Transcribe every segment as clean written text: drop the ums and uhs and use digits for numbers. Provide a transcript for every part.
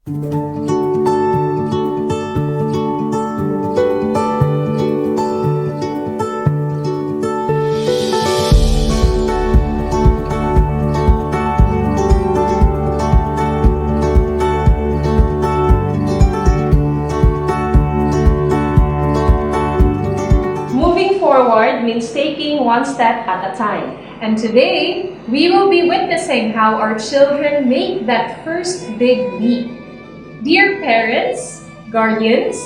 Moving forward means taking one step at a time. And today, we will be witnessing how our children make that first big leap. Dear parents, guardians,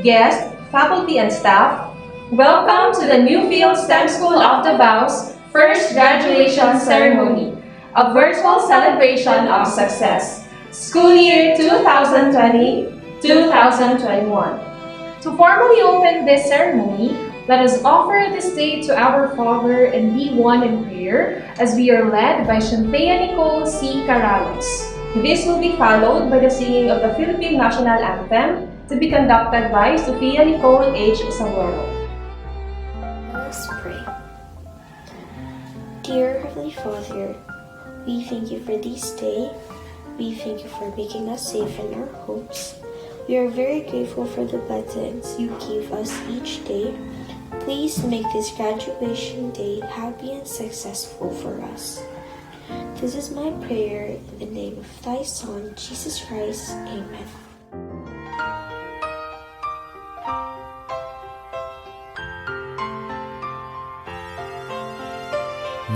guests, faculty, and staff, welcome to the NewFields STEM School of Davao's first graduation ceremony, a virtual celebration of success. School year 2020-2021. To formally open this ceremony, let us offer this day to our Father and be one in prayer as we are led by Shanthea Nicole C. Caralos. This will be followed by the singing of the Philippine National Anthem to be conducted by Sofia Nicole H. Saguero. Let us pray. Dear Heavenly Father, we thank you for this day. We thank you for making us safe in our homes. We are very grateful for the blessings you give us each day. Please make this graduation day happy and successful for us. This is my prayer in the name of thy Son, Jesus Christ. Amen.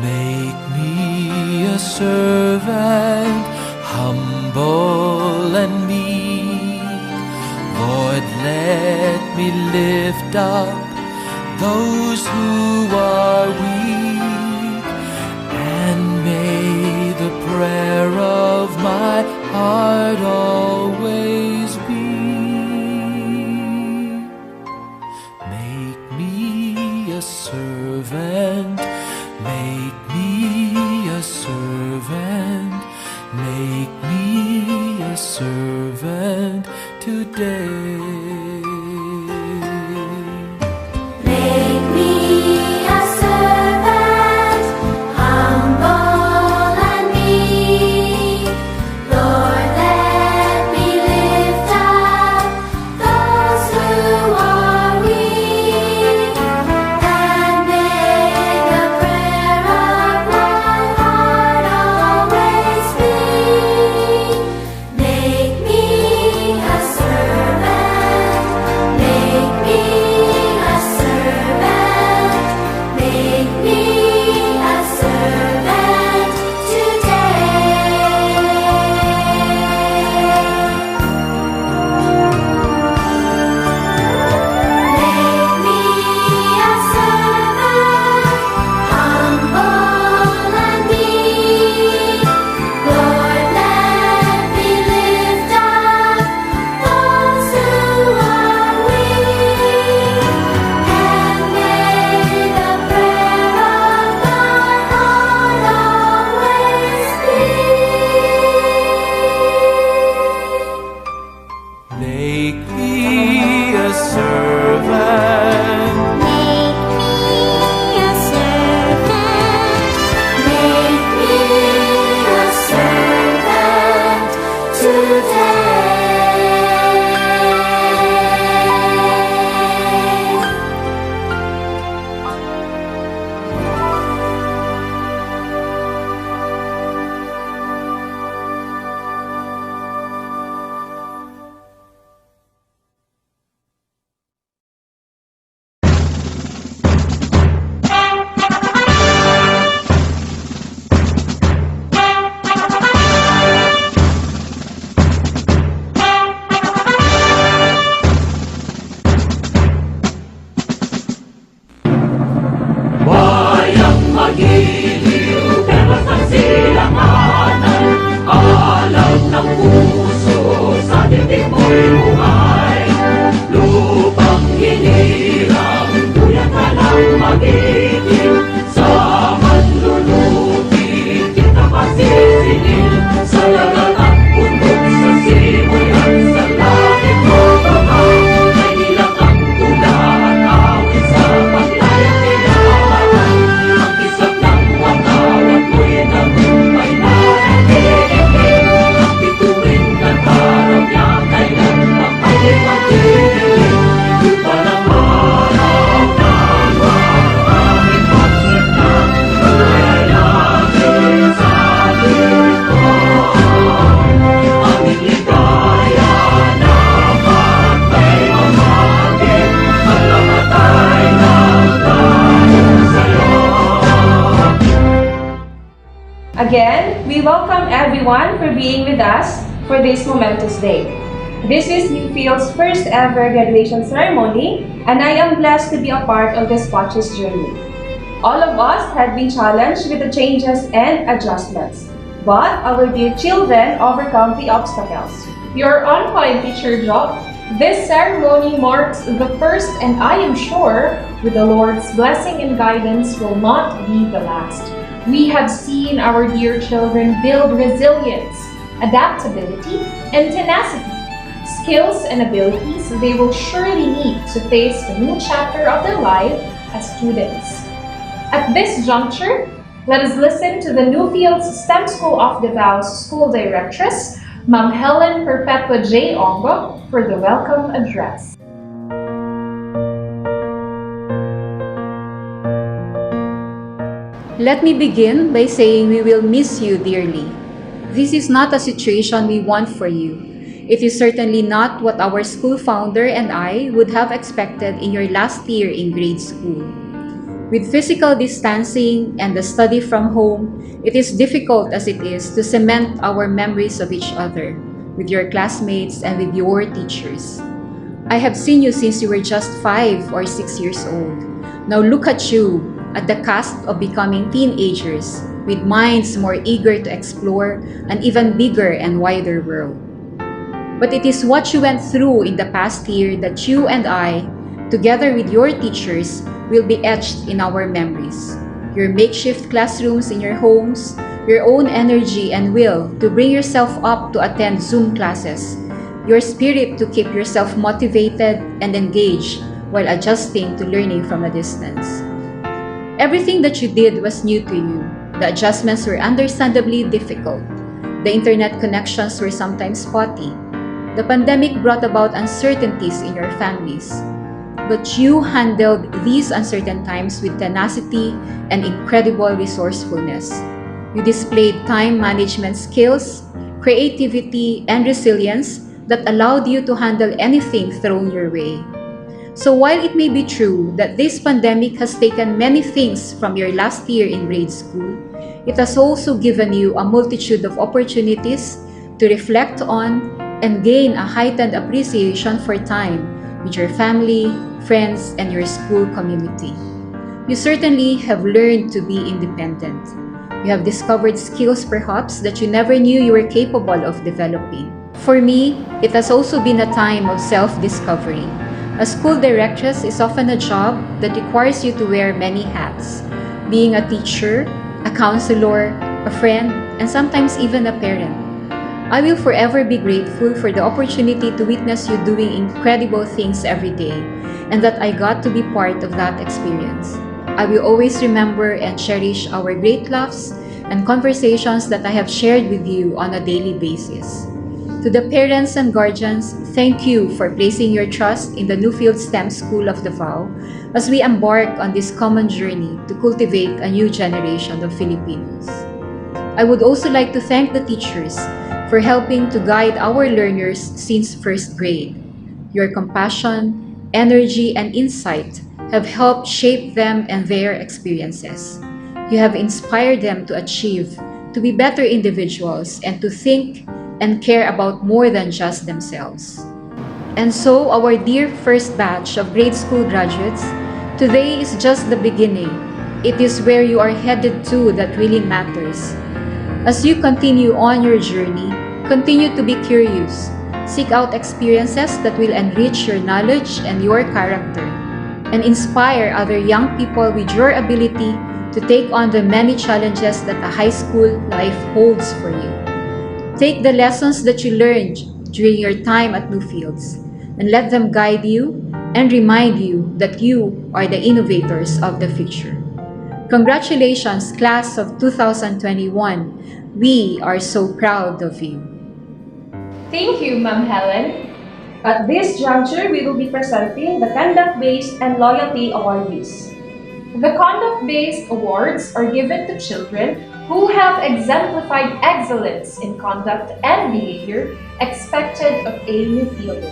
Make me a servant, humble and meek. Lord, let me lift up those who are weak, and may the prayer of my heart always be. Make me a servant, make me a servant, make me a servant today. Make me a servant. welcome everyone for being with us for this momentous day. This is NewFields' first ever graduation ceremony, and I am blessed to be a part of this precious journey. All of us have been challenged with the changes and adjustments, but our dear children overcome the obstacles. You're on point, Teacher Job. This ceremony marks the first, and I am sure, with the Lord's blessing and guidance, will not be the last. We have seen our dear children build resilience, adaptability, and tenacity, skills and abilities they will surely need to face the new chapter of their life as students. At this juncture, let us listen to the NewFields STEM School of Davao's School Directress, Ma'am Helen Perpetua J. Ongo, for the welcome address. Let me begin by saying we will miss you dearly. This is not a situation we want for you. It is certainly not what our school founder and I would have expected in your last year in grade school. With physical distancing and the study from home, it is difficult as it is to cement our memories of each other, with your classmates and with your teachers. I have seen you since you were just 5 or 6 years old. Now look at you, at the cusp of becoming teenagers, with minds more eager to explore an even bigger and wider world. But it is what you went through in the past year that you and I, together with your teachers, will be etched in our memories. Your makeshift classrooms in your homes, your own energy and will to bring yourself up to attend Zoom classes, your spirit to keep yourself motivated and engaged while adjusting to learning from a distance. Everything that you did was new to you. The adjustments were understandably difficult. The internet connections were sometimes spotty. The pandemic brought about uncertainties in your families. But you handled these uncertain times with tenacity and incredible resourcefulness. You displayed time management skills, creativity, and resilience that allowed you to handle anything thrown your way. So while it may be true that this pandemic has taken many things from your last year in grade school, it has also given you a multitude of opportunities to reflect on and gain a heightened appreciation for time with your family, friends, and your school community. You certainly have learned to be independent. You have discovered skills perhaps that you never knew you were capable of developing. For me, it has also been a time of self-discovery. A school directress is often a job that requires you to wear many hats, being a teacher, a counselor, a friend, and sometimes even a parent. I will forever be grateful for the opportunity to witness you doing incredible things every day, and that I got to be part of that experience. I will always remember and cherish our great laughs and conversations that I have shared with you on a daily basis. To the parents and guardians, thank you for placing your trust in the NewFields STEM School of Davao as we embark on this common journey to cultivate a new generation of Filipinos. I would also like to thank the teachers for helping to guide our learners since first grade. Your compassion, energy, and insight have helped shape them and their experiences. You have inspired them to achieve, to be better individuals, and to think and care about more than just themselves. And so, our dear first batch of grade school graduates, today is just the beginning. It is where you are headed to that really matters. As you continue on your journey, continue to be curious. Seek out experiences that will enrich your knowledge and your character, and inspire other young people with your ability to take on the many challenges that a high school life holds for you. Take the lessons that you learned during your time at NewFields and let them guide you and remind you that you are the innovators of the future. Congratulations, class of 2021. We are so proud of you. Thank you, Ma'am Helen. At this juncture, we will be presenting the Conduct-Based and Loyalty Awardees. The Conduct-Based Awards are given to children who have exemplified excellence in conduct and behavior expected of a new fielder.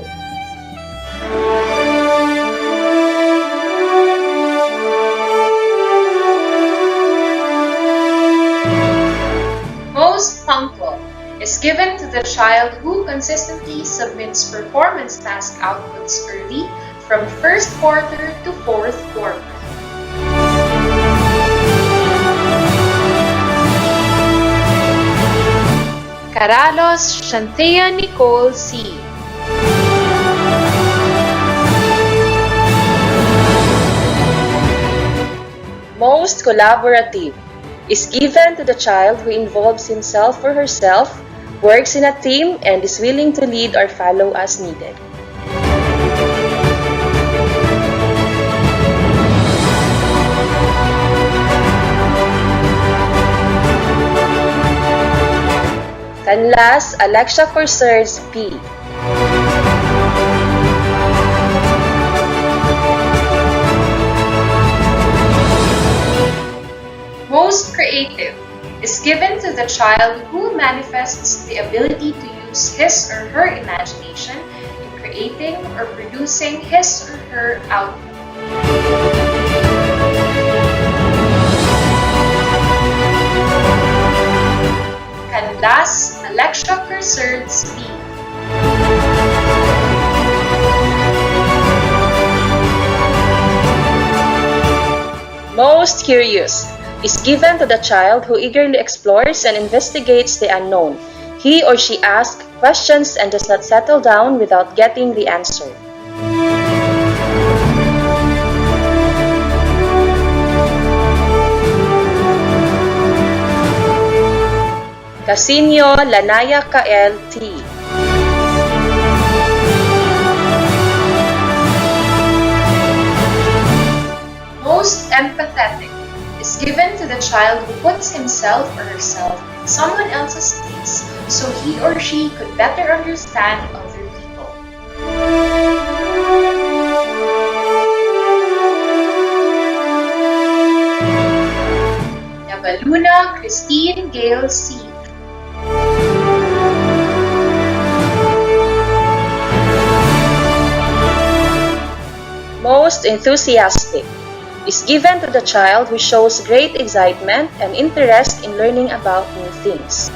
given to the child who consistently submits performance task outputs early from first quarter to fourth quarter. Caralos Shanthea Nicole C. Most collaborative is given to the child who involves himself or herself, works in a team, and is willing to lead or follow as needed. Canlas Alexia Corsers P. Most creative is given to the child who manifests the ability to use his or her imagination in creating or producing his or her output. Canlas Alexia Corsers P. Most curious is given to the child who eagerly explores and investigates the unknown. He or she asks questions and does not settle down without getting the answer. Casinio Lanaya Kael T. Most empathetic is given to the child who puts himself or herself in someone else's place so he or she could better understand other people. Nabaluna Christine Gale C. Most enthusiastic is given to the child who shows great excitement and interest in learning about new things.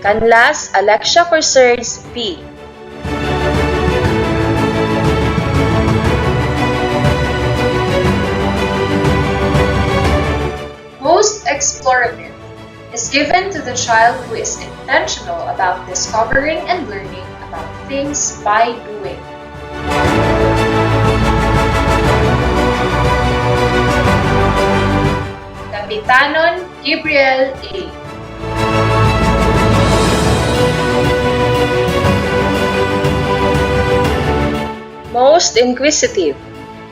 Canlas Alexia Corsers P. Most explorative is given to the child who is intentional about discovering and learning about things by doing. Kapitanon Gabriel A. Most inquisitive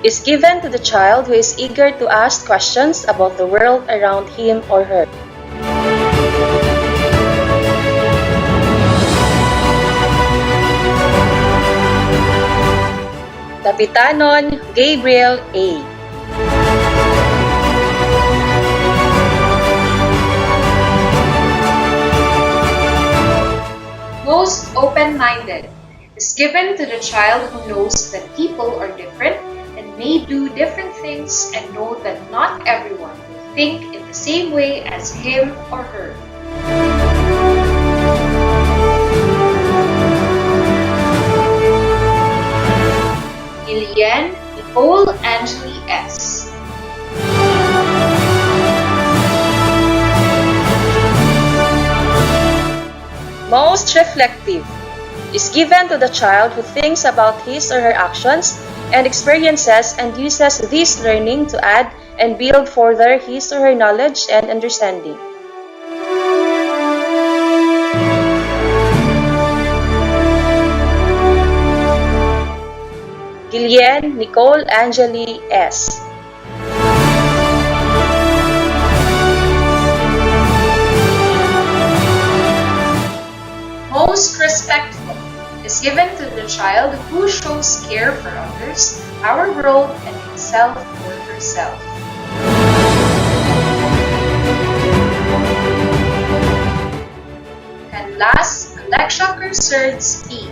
is given to the child who is eager to ask questions about the world around him or her. Kapitanon Gabriel A. Most open-minded is given to the child who knows that people are different and may do different things and know that not everyone will think in the same way as him or her. Gillian Nicole Angeli S. Most reflective is given to the child who thinks about his or her actions and experiences and uses this learning to add and build further his or her knowledge and understanding. Gillian Nicole Angeli S. Most respectful is given to the child who shows care for others, our world, and himself or herself. And last, Alexia Corsers P.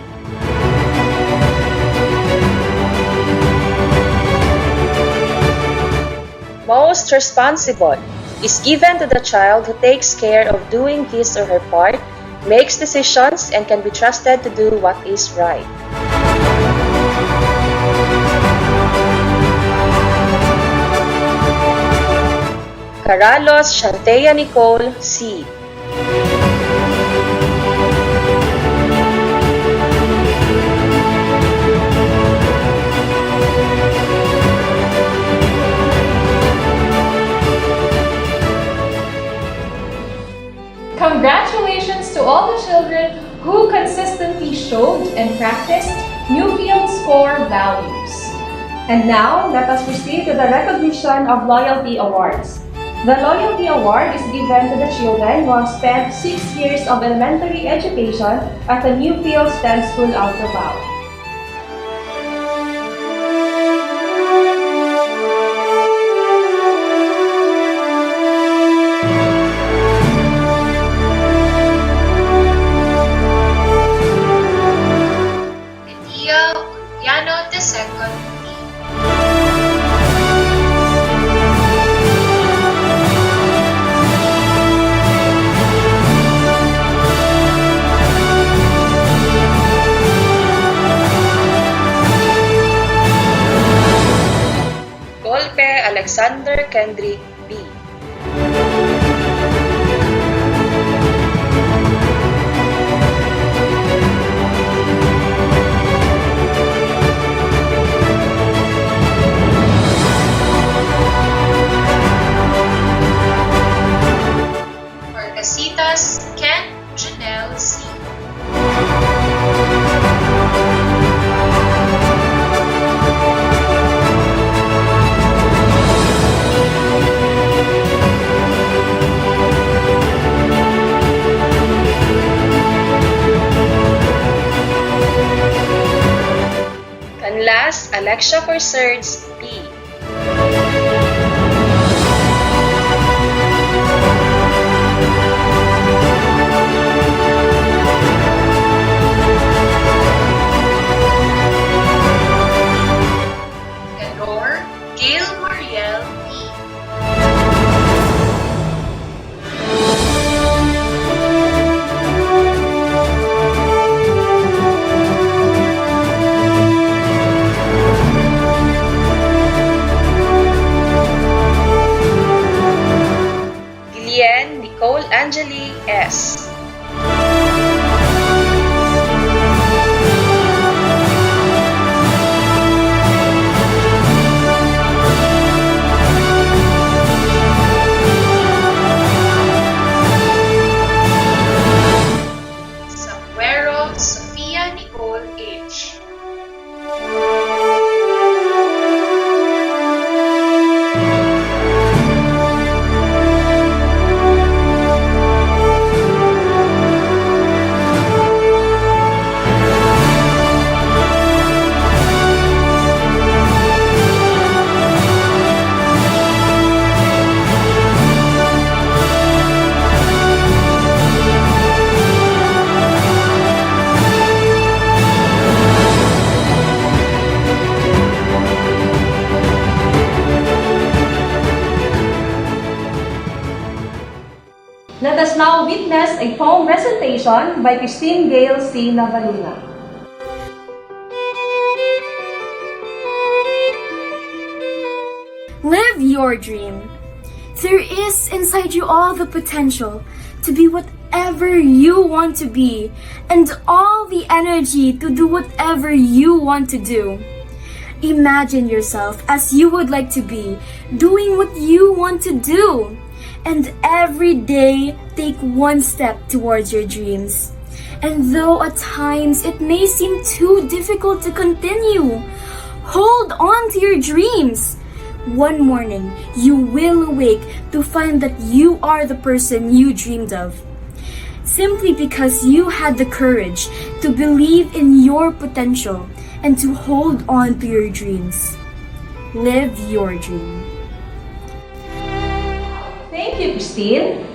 Most responsible is given to the child who takes care of doing his or her part, makes decisions, and can be trusted to do what is right. Caralos Shantea Nicole C. Congratulations to all the children who consistently showed and practiced NewFields core values. And now, let us proceed to the recognition of Loyalty Awards. The Loyalty Award is given to the children who have spent 6 years of elementary education at the NewFields STEM School of Davao. Alexander Kendrick B. Orcasitas Ken Janelle C. Canlas Alexia Corserds P. Ganor Gail Mariel E. Nicole Angeli S. Samuero Sofia Nicole H. Let us now witness a poem recitation by Christine Gale C. Navaluna. Live your dream. There is inside you all the potential to be whatever you want to be and all the energy to do whatever you want to do. Imagine yourself as you would like to be, doing what you want to do. And every day, take one step towards your dreams. And though at times it may seem too difficult to continue, hold on to your dreams. One morning, you will awake to find that you are the person you dreamed of. Simply because you had the courage to believe in your potential and to hold on to your dreams. Live your dream. Thank you, Christine.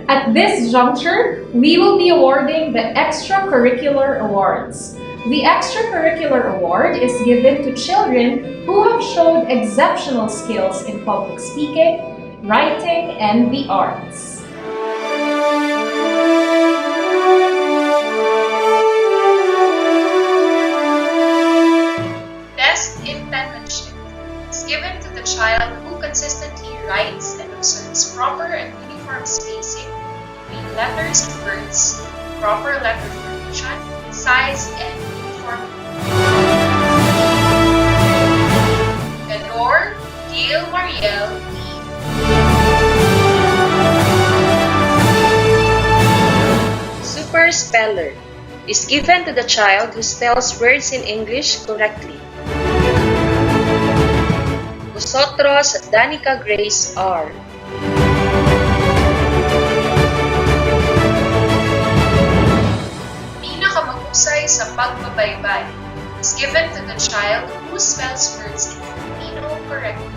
At this juncture, we will be awarding the extracurricular awards. The extracurricular award is given to children who have shown exceptional skills in public speaking, writing, and the arts. Best in penmanship is given to the child who consistently writes and observes proper and uniform spacing between letters and words, proper letter formation, size, and uniformity. Ganor Gail Mariel E. Super speller is given to the child who spells words in English correctly. Vosotros Danica Grace R. Pinakamahusay sa pagbabaybay is given to the child who spells words in Filipino correctly.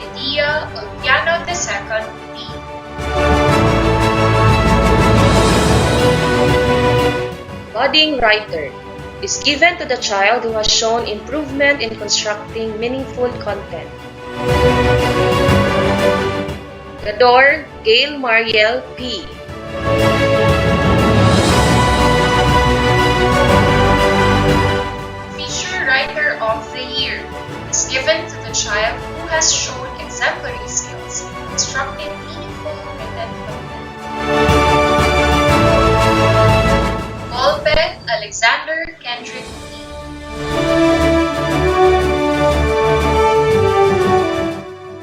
Lydia Olviano II B. Budding writer is given to the child who has shown improvement in constructing meaningful content. Gador Gail Mariel P. Feature Writer of the Year is given to the child who has shown exemplary skills in constructing meaningful written content. Golpe Alexander Kendrick P.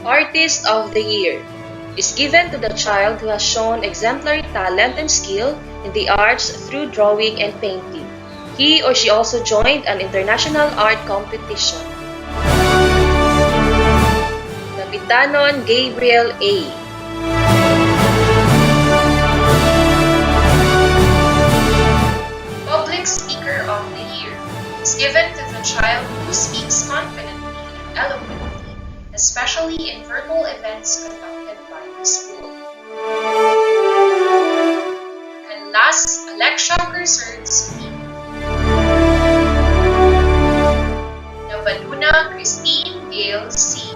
Artist of the Year is given to the child who has shown exemplary talent and skill in the arts through drawing and painting. He or she also joined an international art competition. Kapitanon Gabriel A. Public Speaker of the Year is given to the child who speaks confidently and eloquently, especially in verbal events conducted by the school. And last, Alexia Gerserds P. Navaluna Christine Gale C.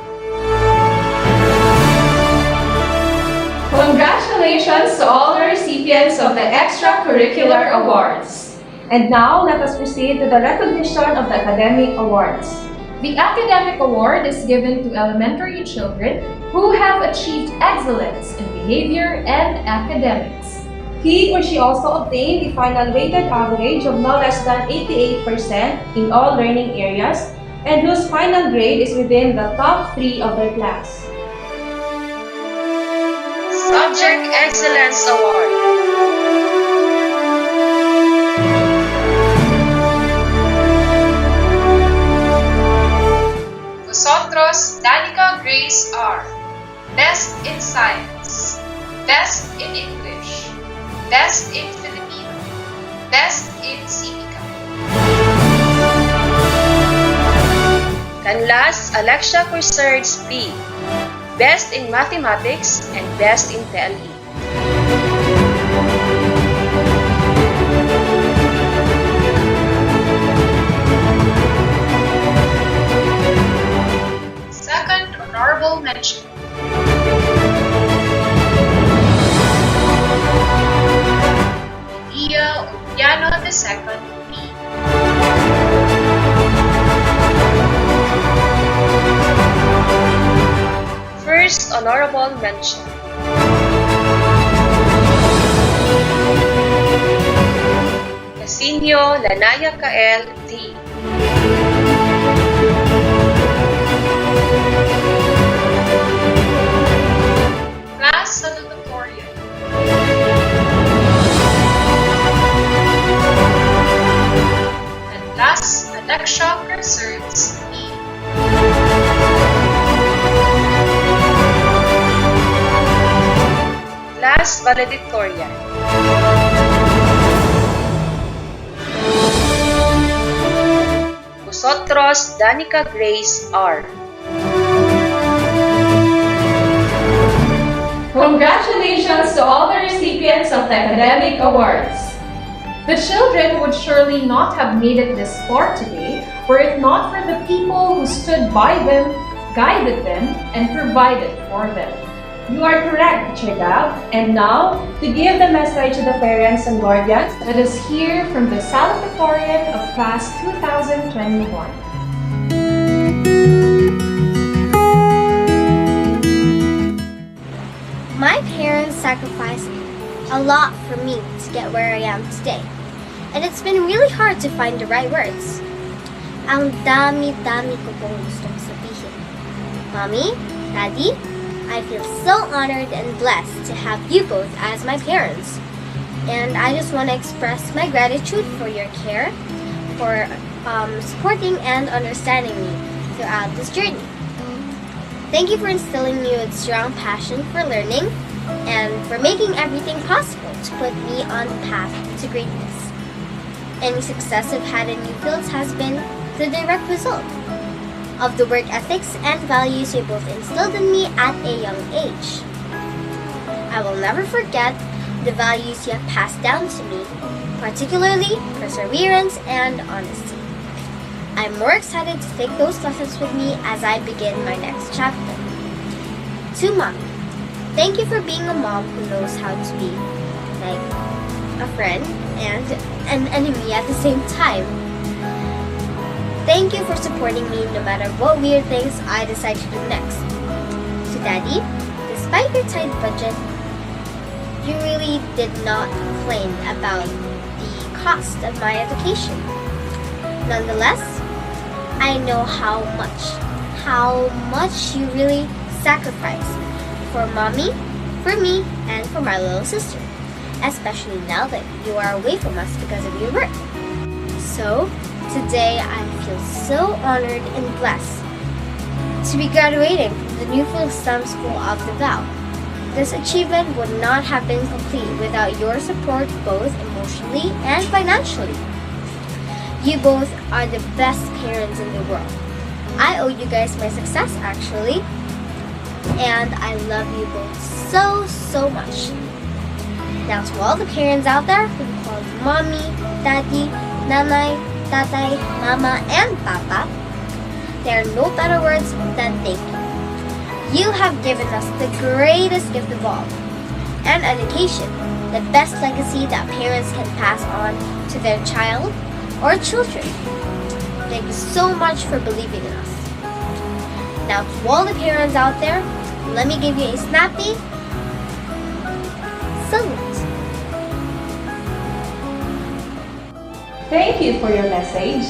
Congratulations to all the recipients of the extracurricular awards. And now, let us proceed to the recognition of the academic awards. The academic award is given to elementary children who have achieved excellence in behavior and academics. He or she also obtained the final weighted average of no less than 88% in all learning areas and whose final grade is within the top 3 of their class. Subject Excellence Award. Vosotros Danica Grace R. Best in Science, Best in English, Best in Filipino, Best in Civica. Canlas Alexia Gerserds P. Best in Mathematics and Best in TLE. Second honorable mention. Lydia Olviano II B. First honorable mention. Casinio Lanaya Kael D. Class Salutatorian. And last, Alexia Gerserds B. Class Valedictorian. Vosotros Danica Grace R. Congratulations to all the recipients of the academic awards. The children would surely not have made it this far today were it not for the people who stood by them, guided them, and provided for them. You are correct, Teacher Gav. And now, to give the message to the parents and guardians, Let us hear from the salutatorian of class 2021. My parents sacrificed a lot for me to get where I am today. And it's been really hard to find the right words. Ang dami-dami ko pong gustong sabihin. Mommy, Daddy, I feel so honored and blessed to have you both as my parents. And I just want to express my gratitude for your care, for supporting and understanding me throughout this journey. Thank you for instilling me with strong passion for learning and for making everything possible to put me on the path to greatness. Any success I've had in NewFields has been the direct result of the work ethics and values you both instilled in me at a young age. I will never forget the values you have passed down to me, particularly perseverance and honesty. I'm more excited to take those lessons with me as I begin my next chapter. To Mommy, thank you for being a mom who knows how to be like a friend and an enemy at the same time. Thank you for supporting me no matter what weird things I decide to do next. To Daddy, despite your tight budget, you really did not complain about the cost of my education. Nonetheless, I know how much you really sacrifice for Mommy, for me, and for my little sister, especially now that you are away from us because of your work. So, today I feel so honored and blessed to be graduating from the NewFields STEM School of Davao. This achievement would not have been complete without your support both emotionally and financially. You both are the best parents in the world. I owe you guys my success actually, and I love you both so much. Now to all the parents out there who call Mommy, Daddy, Nanay, Tatay, Mama, and Papa, there are no better words than thank you. You have given us the greatest gift of all, an education, the best legacy that parents can pass on to their child or children. Thank you so much for believing in us. Now to all the parents out there, let me give you a snappy salute. thank you for your message.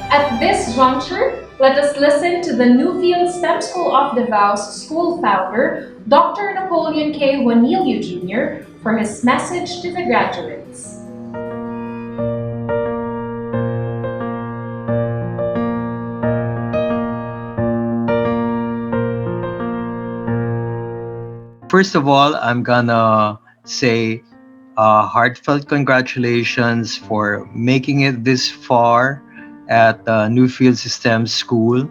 At this juncture, let us listen to the NewFields STEM School of Davao's school founder, Dr. Napoleon K. Juanillo Jr., for his message to the graduates. First of all, I'm gonna say heartfelt congratulations for making it this far at NewFields STEM School.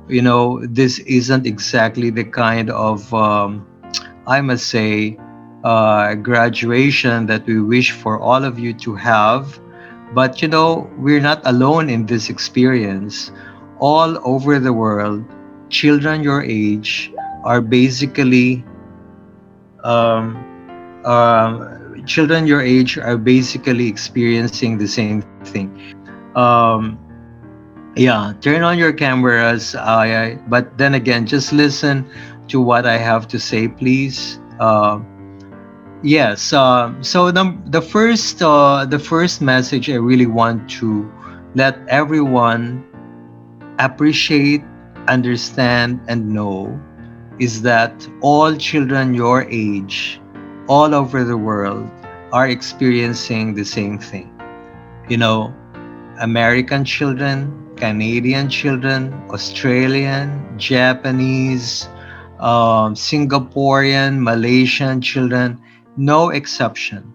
You know, this isn't exactly the kind of, I must say, graduation that we wish for all of you to have. But you know, we're not alone in this experience. All over the world, children your age are basically children your age are basically experiencing the same thing. Yeah, turn on your cameras. But then again, just listen to what I have to say, please. Yes. So the first message I really want to let everyone appreciate, understand, and know is that all children your age, all over the world, are experiencing the same thing. You know, American children, Canadian children, Australian, Japanese, Singaporean, Malaysian children, no exception.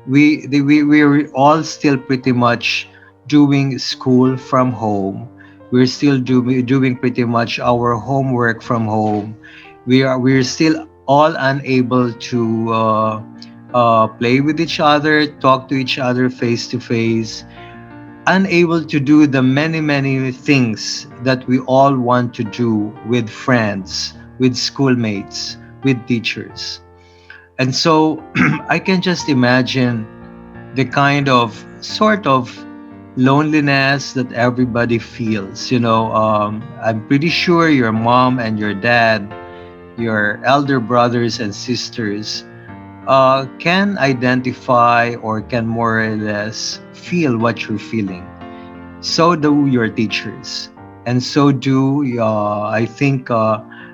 We're all still pretty much doing school from home. We're still doing pretty much our homework from home. We're still all unable play with each other, talk to each other face to face, unable to do the many, many things that we all want to do with friends, with schoolmates, with teachers. And so I can just imagine the kind of sort of loneliness that everybody feels. I'm pretty sure your mom and your dad, your elder brothers and sisters, can identify or can more or less feel what you're feeling. So do your teachers, and so do I think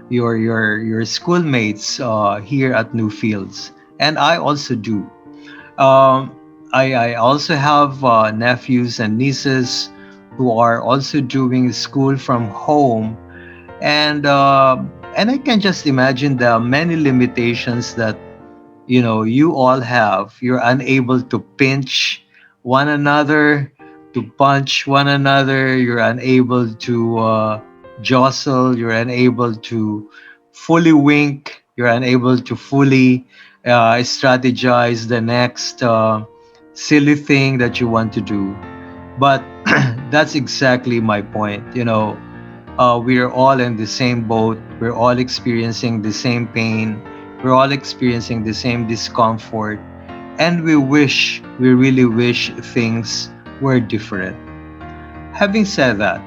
your schoolmates here at Newfields, and I also do. Um, I also have nephews and nieces who are also doing school from home, and I can just imagine the many limitations that you all have. You're unable to pinch one another, to punch one another. You're unable to jostle. You're unable to fully wink. You're unable to fully strategize the next silly thing that you want to do. But that's exactly my point. We are all in the same boat. We're all experiencing the same pain. We're all experiencing the same discomfort. And we really wish things were different. Having said that,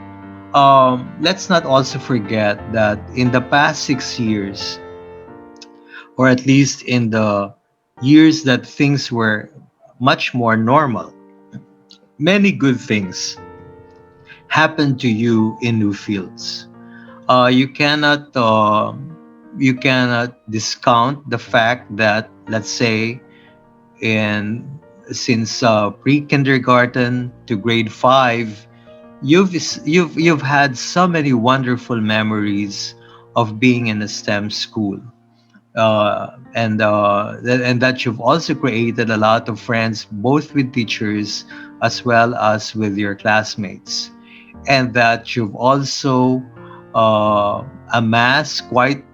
let's not also forget that in the past 6 years, or at least in the years that things were much more normal, many good things happened to you in new fields. You cannot discount the fact that, let's say, in since pre-kindergarten to grade 5, you've had so many wonderful memories of being in a STEM school, and that you've also created a lot of friends both with teachers as well as with your classmates, and that you've also amassed quite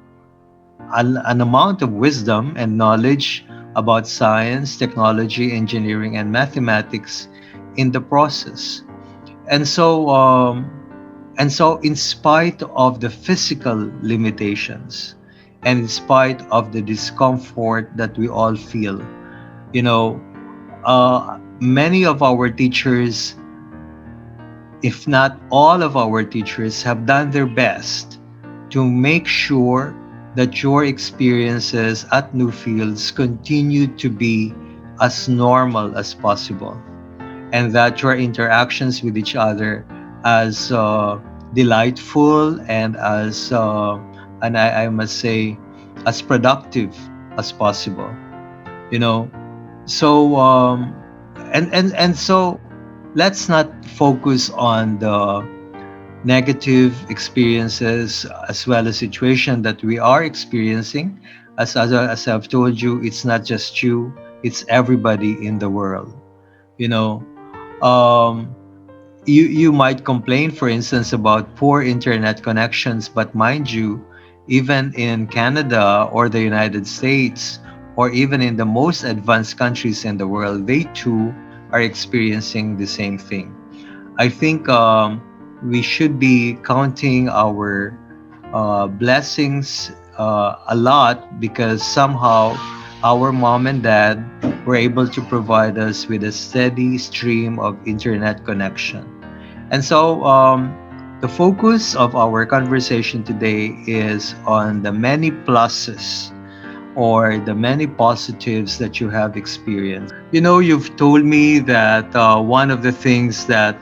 an amount of wisdom and knowledge about science, technology, engineering, and mathematics in the process. And so, in spite of the physical limitations, and in spite of the discomfort that we all feel, you know, many of our teachers, if not all of our teachers, have done their best to make sure that your experiences at Newfields continue to be as normal as possible, and that your interactions with each other as delightful and as I must say as productive as possible. You know, so so let's not focus on the negative experiences as well as situation that we are experiencing. As I've told you, it's not just you, it's everybody in the world. You know, um, you might complain, for instance, about poor internet connections, but mind you, even in Canada or the United States, or even in the most advanced countries in the world, they too are experiencing the same thing. I think we should be counting our blessings a lot, because somehow our mom and dad were able to provide us with a steady stream of internet connection. And so the focus of our conversation today is on the many pluses or the many positives that you have experienced. You've told me that one of the things that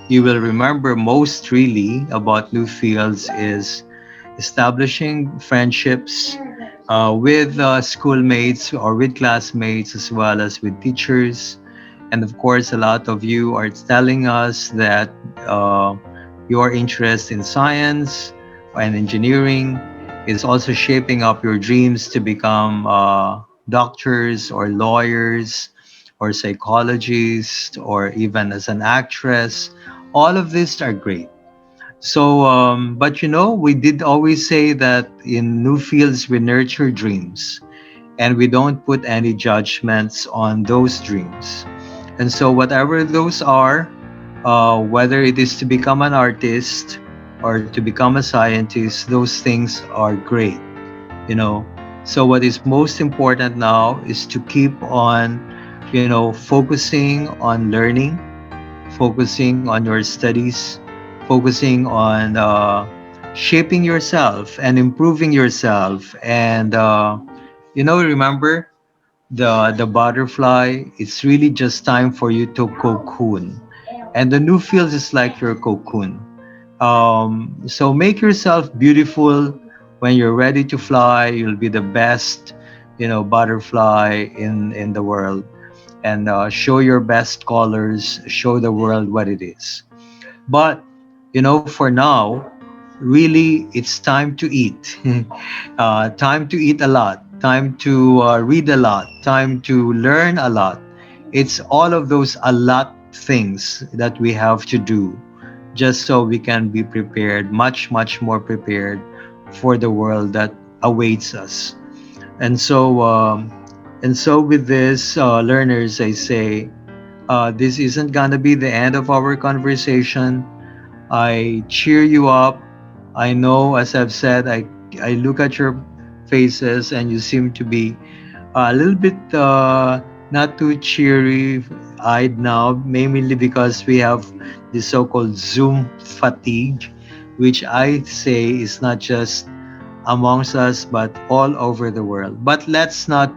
you will remember most really about Newfields is establishing friendships with schoolmates or with classmates as well as with teachers. And of course, a lot of you are telling us that your interest in science and engineering is also shaping up your dreams to become doctors or lawyers or psychologists or even as an actress. All of these are great. So, but we did always say that in new fields we nurture dreams. and we don't put any judgments on those dreams. And so, whatever those are, whether it is to become an artist or to become a scientist, those things are great, you know. So, what is most important now is to keep on, focusing on learning, focusing on your studies, focusing on shaping yourself and improving yourself. And, remember the butterfly, it's really just time for you to cocoon. And the new fields is like your cocoon. So make yourself beautiful. When you're ready to fly, you'll be the best, butterfly in the world. And show your best colors, show the world what it is. But, for now, really, it's time to eat. Time to eat a lot, time to read a lot, time to learn a lot. It's all of those a lot things that we have to do just so we can be prepared, much, much more prepared for the world that awaits us. And so with this, learners, I say, this isn't gonna be the end of our conversation. I cheer you up. I know, as I've said, I look at your faces and you seem to be a little bit not too cheery eyed now, mainly because we have the so called Zoom fatigue, which I say is not just amongst us but all over the world. But let's fight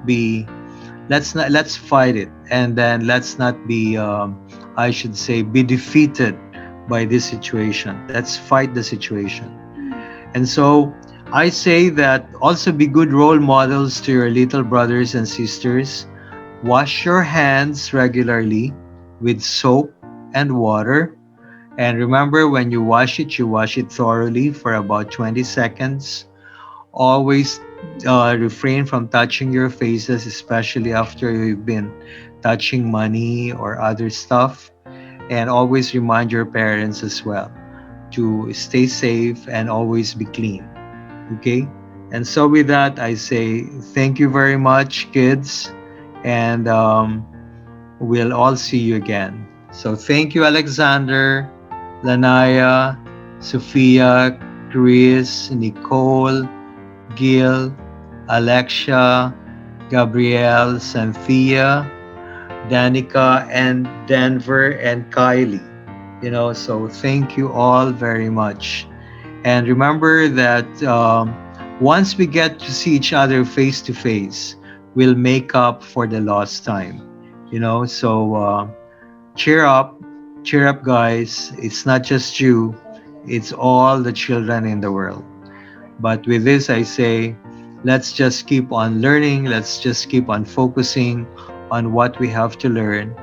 it, and then let's not be I should say be defeated by this situation. Let's fight the situation. And so I say that also be good role models to your little brothers and sisters. Wash your hands regularly with soap and water. And remember, when you wash it thoroughly for about 20 seconds. Always refrain from touching your faces, especially after you've been touching money or other stuff. And always remind your parents as well to stay safe and always be clean. Okay? And so, with that, I say thank you very much, kids. And we'll all see you again. So, thank you, Alexander, Lanaya, Sophia, Chris, Nicole, Gil, Alexia, Gabrielle, Cynthia, Danica, and Denver, and Kylie. So thank you all very much. And remember that once we get to see each other face to face, we'll make up for the lost time. So cheer up, guys. It's not just you, it's all the children in the world. But with this, I say, let's just keep on learning. Let's just keep on focusing on what we have to learn.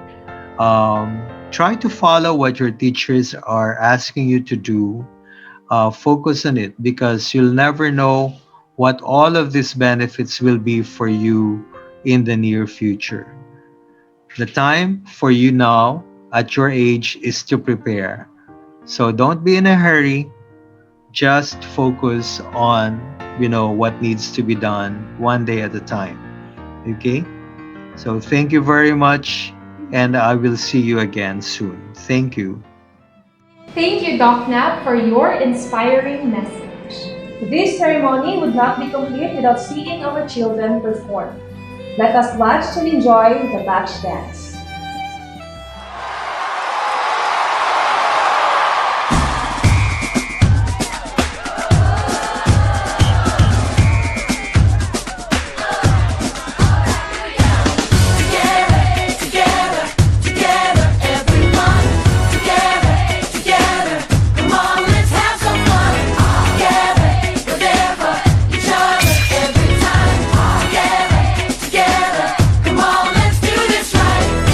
Try to follow what your teachers are asking you to do. Focus on it, because you'll never know what all of these benefits will be for you in the near future. The time for you now at your age is to prepare. So don't be in a hurry. Just focus on, what needs to be done one day at a time. Okay? So thank you very much, and I will see you again soon. Thank you. Thank you, Doc Nap, for your inspiring message. This ceremony would not be complete without seeing our children perform. Let us watch and enjoy the batch dance. Come on, let's do this right.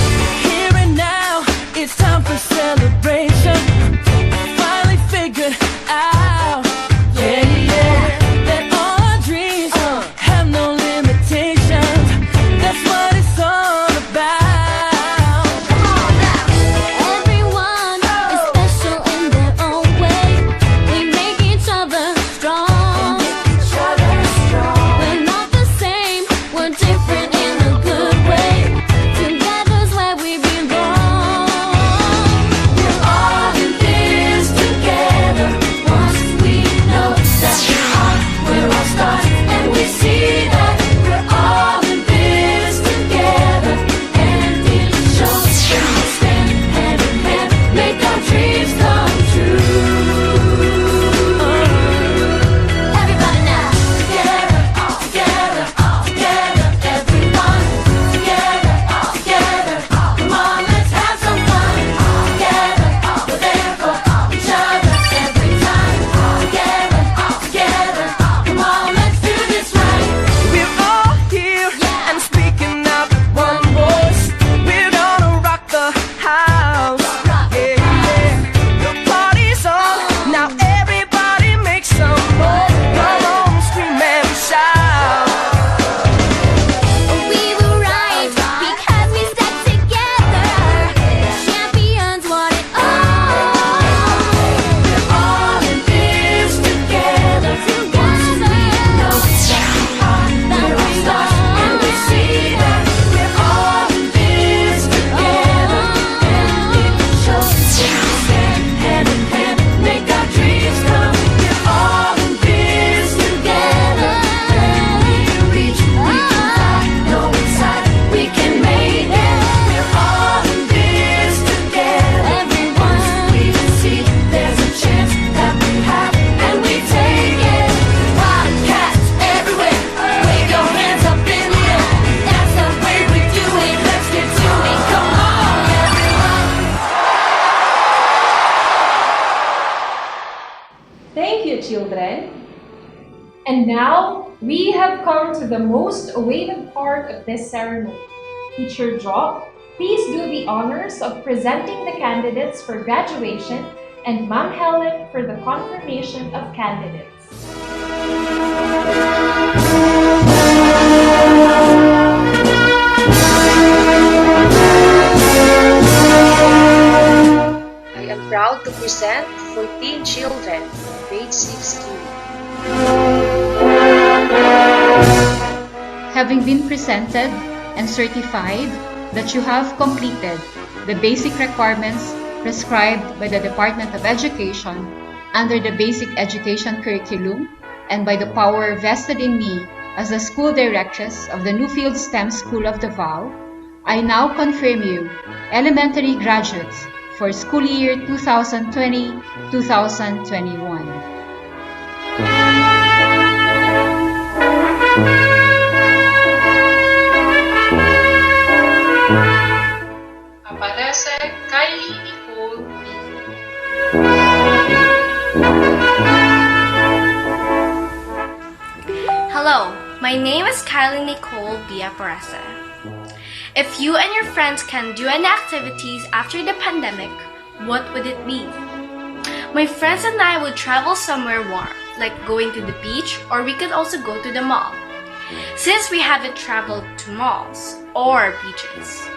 And now, we have come to the most awaited part of this ceremony. Teacher Job, please do the honors of presenting the candidates for graduation and Ma'am Helen for the confirmation of candidates. I am proud to present 14 children in grade 6 Kiwi. Having been presented and certified that you have completed the basic requirements prescribed by the Department of Education under the Basic Education Curriculum and by the power vested in me as the School Directress of the NewFields STEM School of Davao, I now confirm you elementary graduates for school year 2020-2021. Aparece Kylie Nicole B. Hello, my name is Kylie Nicole B. Aparece. If you and your friends can do any activities after the pandemic, what would it be? My friends and I would travel somewhere warm, like going to the beach, or we could also go to the mall. Since we haven't traveled to malls or beaches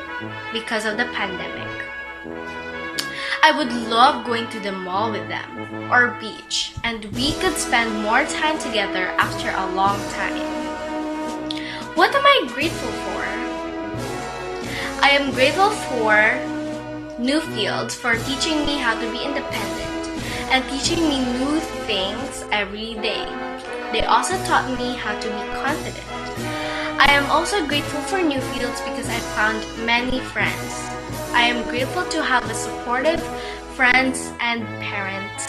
because of the pandemic, I would love going to the mall with them or beach, and we could spend more time together after a long time. What am I grateful for? I am grateful for NewFields for teaching me how to be independent and teaching me new things every day. They also taught me how to be confident. I am also grateful for NewFields because I found many friends. I am grateful to have a supportive friends and parents.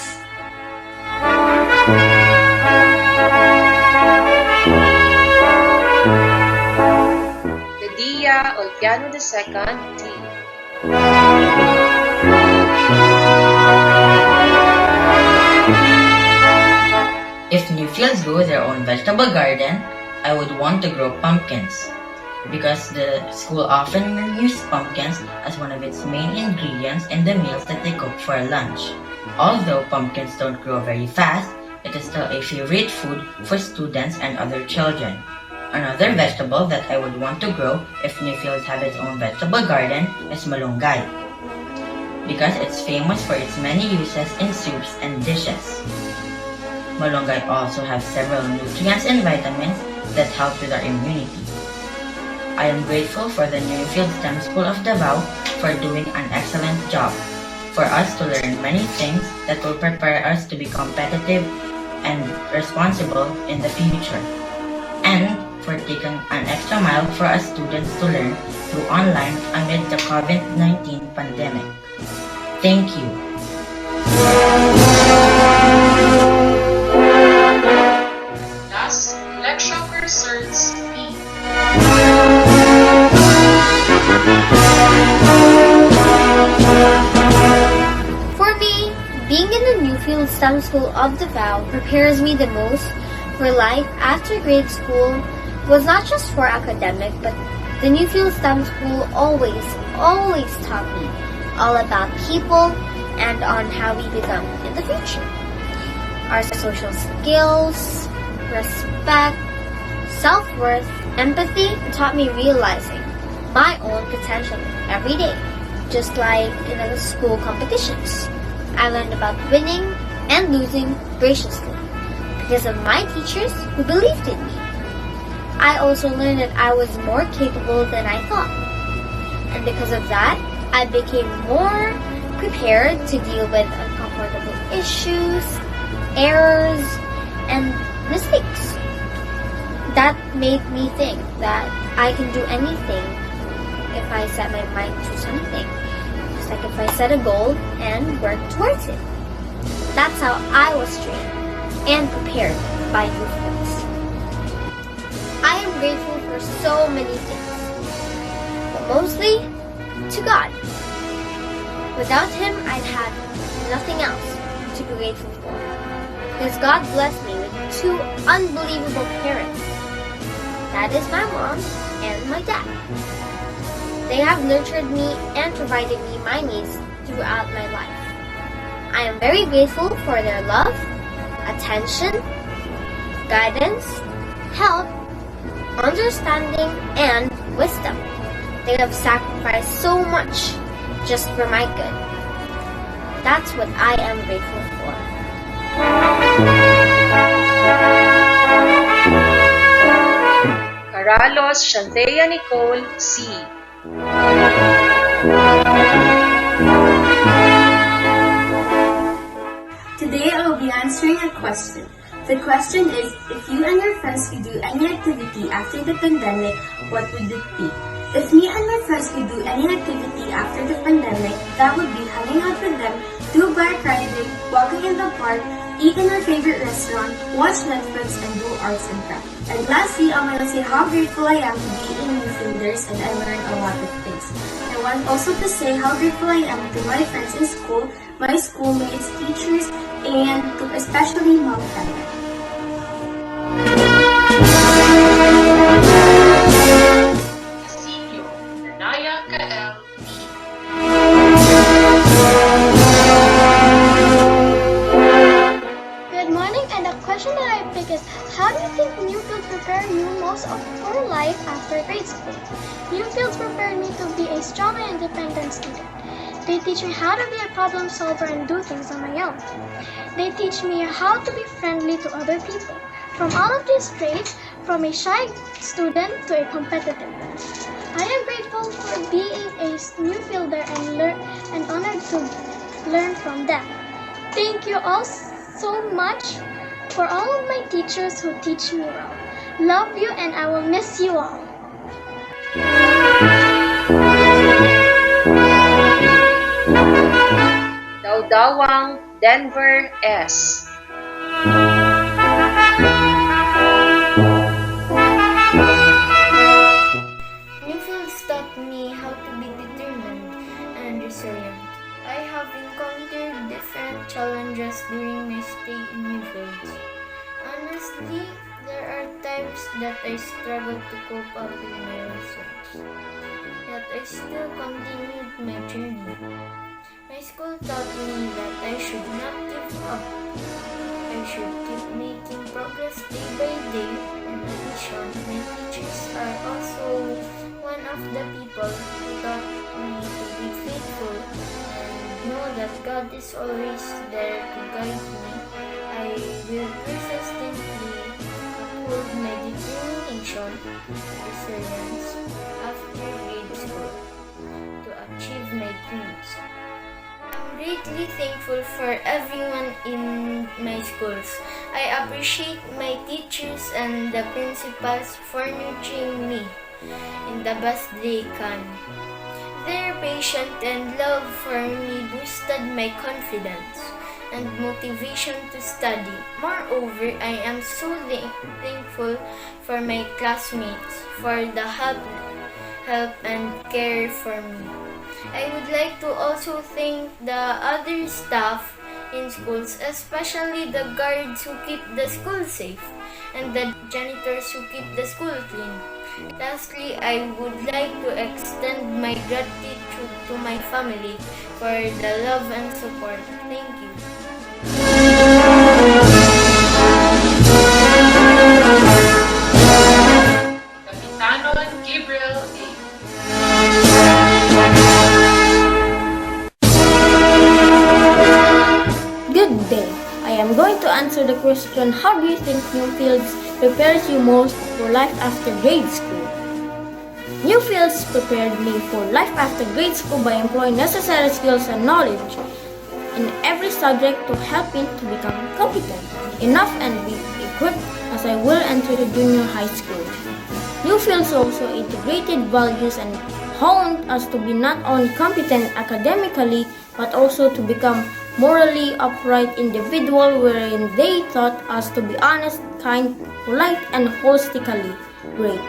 Lydia Olpiano II, D. If NewFields grew their own vegetable garden, I would want to grow pumpkins because the school often uses pumpkins as one of its main ingredients in the meals that they cook for lunch. Although pumpkins don't grow very fast, it is still a favorite food for students and other children. Another vegetable that I would want to grow if NewFields had its own vegetable garden is malunggay because it's famous for its many uses in soups and dishes. Malunggay also has several nutrients and vitamins that help with our immunity. I am grateful for the NewFields STEM School of Davao for doing an excellent job, for us to learn many things that will prepare us to be competitive and responsible in the future, and for taking an extra mile for us students to learn through online amid the COVID-19 pandemic. Thank you. Last, election results B. For me, being in the NewFields STEM School of Davao prepares me the most for life after grade school. Was not just for academic, but the NewFields STEM School always taught me all about people and on how we become in the future. Our social skills, respect, self-worth, empathy taught me realizing my own potential every day. Just like in the school competitions, I learned about winning and losing graciously because of my teachers who believed in me. I also learned that I was more capable than I thought. And because of that, I became more prepared to deal with uncomfortable issues, errors, and mistakes. That made me think that I can do anything if I set my mind to something. Just like if I set a goal and work towards it. That's how I was trained and prepared by NewFields. I am grateful for so many things, but mostly to God. Without Him, I'd have nothing else to be grateful for, because God blessed me with two unbelievable parents. That is my mom and my dad. They have nurtured me and provided me my needs throughout my life. I am very grateful for their love, attention, guidance, help, understanding, and wisdom. They have sacrificed so much just for my good. That's what I am grateful for. Caralos Shanthea Nicole C. Today I will be answering a question. The question is, if you and your friends could do any activity after the pandemic, what would it be? If me and my friends could do any activity after the pandemic, that would be hanging out with them, do bike riding, walking in the park, eat in our favorite restaurant, watch Netflix, and do arts and crafts. And lastly, I want to say how grateful I am to be in NewFields and I learned a lot of things. I want also to say how grateful I am to my friends in school, my schoolmates, teachers, and to especially Mom Karen. Casino, Nanaya Kael B. Good morning, and the question that I pick is, how do you think NewFields prepare you most for life after grade school? NewFields prepared me to be a strong and independent student. They teach me how to be a problem solver and do things on my own. They teach me how to be friendly to other people. From all of these traits, from a shy student to a competitive one. I am grateful for being a NewFielder and honored to learn from them. Thank you all so much for all of my teachers who teach me well. Love you and I will miss you all. Dawdawang Denver S. NewFields taught me how to be determined and resilient. I have encountered different challenges during my stay in NewFields. Honestly, there are times that I struggle to cope up with my lessons. Yet I still continued my journey. My school taught me that I should not give up. I should keep making progress day by day. In addition, my teachers are also one of the people who taught me to be faithful and know that God is always there to guide me. I will persistently uphold my determination and resilience after grade school to achieve my dreams. I'm greatly thankful for everyone in my schools. I appreciate my teachers and the principals for nurturing me in the best they can. Their patience and love for me boosted my confidence and motivation to study. Moreover, I am so thankful for my classmates for the help and care for me. I would like to also thank the other staff in schools, especially the guards who keep the school safe and the janitors who keep the school clean. Lastly, I would like to extend my gratitude to my family for the love and support. Thank you. Kapitanon Gabriel A. Good day. I am going to answer the question, how do you think NewFields prepares you most for life after grade school? NewFields prepared me for life after grade school by employing necessary skills and knowledge in every subject to help me to become competent enough and be equipped as I will enter the junior high school. NewFields also integrated values and honed us to be not only competent academically but also to become morally upright individual, wherein they taught us to be honest, kind, polite, and holistically great.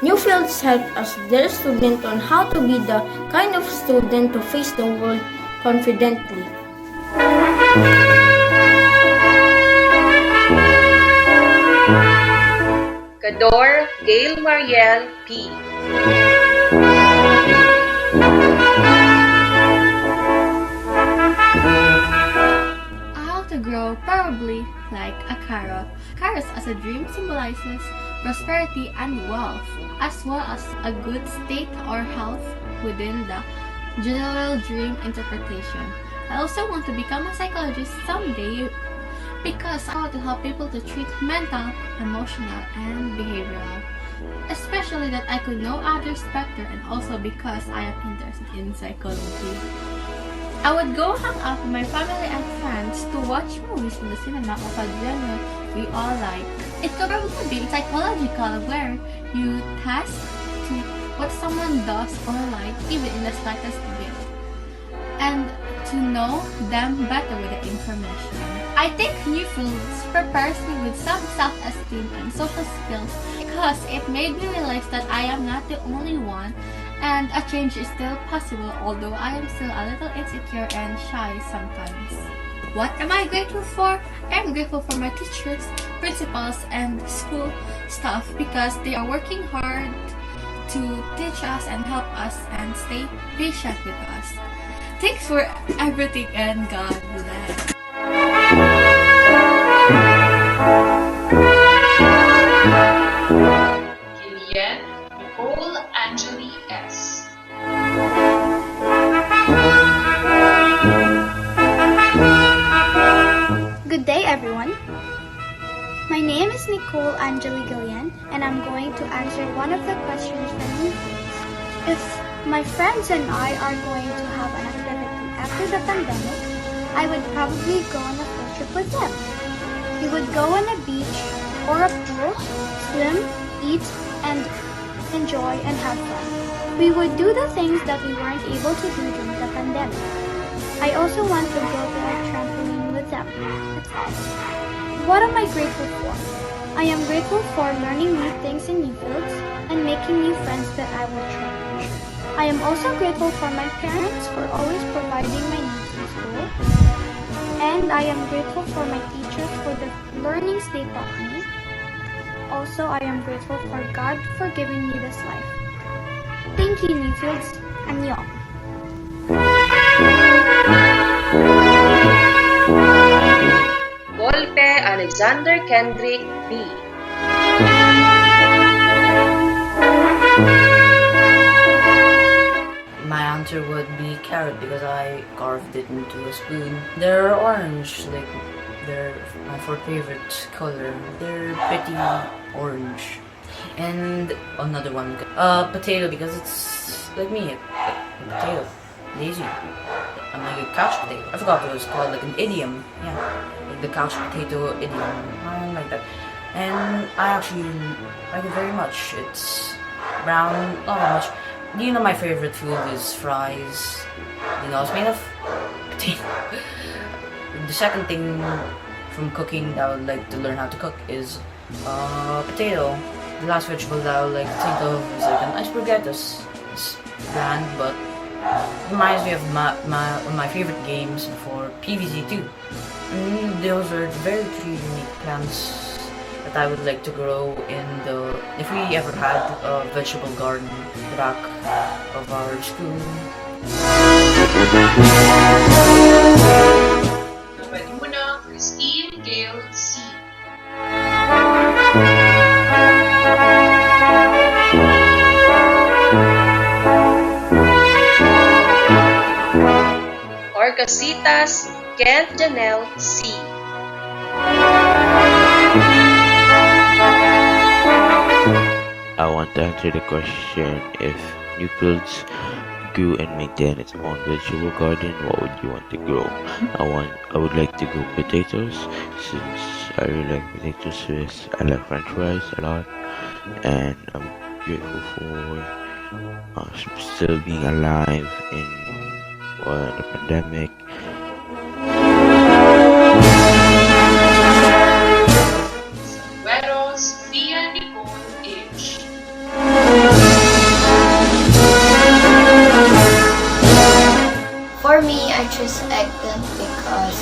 NewFields helped us, their student, on how to be the kind of student to face the world confidently. Kador Gail Mariel P. How to grow probably like a carrot. Carrots as a dream symbolizes prosperity and wealth, as well as a good state or health within the general dream interpretation. I also want to become a psychologist someday because I want to help people to treat mental, emotional, and behavioral. Especially that I could know others better, and also because I am interested in psychology. I would go hang out with my family and friends to watch movies in the cinema of a genre we all like. It could probably be psychological, where you test to what someone does or like, even in the slightest bit, and to know them better with the information. I think NewFields prepares me with some self-esteem and social skills because it made me realize that I am not the only one and a change is still possible, although I am still a little insecure and shy sometimes. What am I grateful for? I am grateful for my teachers, principals, and school staff because they are working hard to teach us and help us and stay patient with us. Thanks for everything and God bless. Gillian Nicole Angeli S. Good day, everyone. My name is Nicole Angeli Gillian, and I'm going to answer one of the questions from NewFields. If my friends and I are going to have an activity after the pandemic, I would probably go on a field trip with them. We would go on a beach or a pool, swim, eat, and enjoy and have fun. We would do the things that we weren't able to do during the pandemic. I also want to go to a trampoline with them. That's all. What am I grateful for? I am grateful for learning new things in NewFields and making new friends that I will cherish. I am also grateful for my parents for always providing my needs in school. And I am grateful for my teachers for the learnings they taught me. Also, I am grateful for God for giving me this life. Thank you, NewFields. Annyeong. Golpe Alexander Kendrick B. My answer would be carrot because I carved it into a spoon. They're orange, like they're my fourth favorite color. They're pretty orange. And another one, potato because it's like me, a potato, lazy. I'm like a couch potato. I forgot what it was called, like an idiom. Yeah, like the couch potato idiom. I like that. And I actually like it very much. It's brown, not that much. Do you know my favorite food is fries? You know, it's made of potato. The second thing from cooking that I would like to learn how to cook is potato. The last vegetable that I would like to think of is like an spaghettis. It's bland, but reminds me of one of my favorite games before, PVZ2. And those are very three unique plants that I would like to grow in the, if we ever had a vegetable garden at the back of our school. Nabaluna Christine Gale C. Orcasitas Kent Janelle C. I want to answer the question, if NewFields grew and maintained its own vegetable garden, what would you want to grow? I would like to grow potatoes, since I really like potatoes. I like french fries a lot, and I'm grateful for still being alive in the pandemic. Sophia Nicole H. For me, I choose eggplant because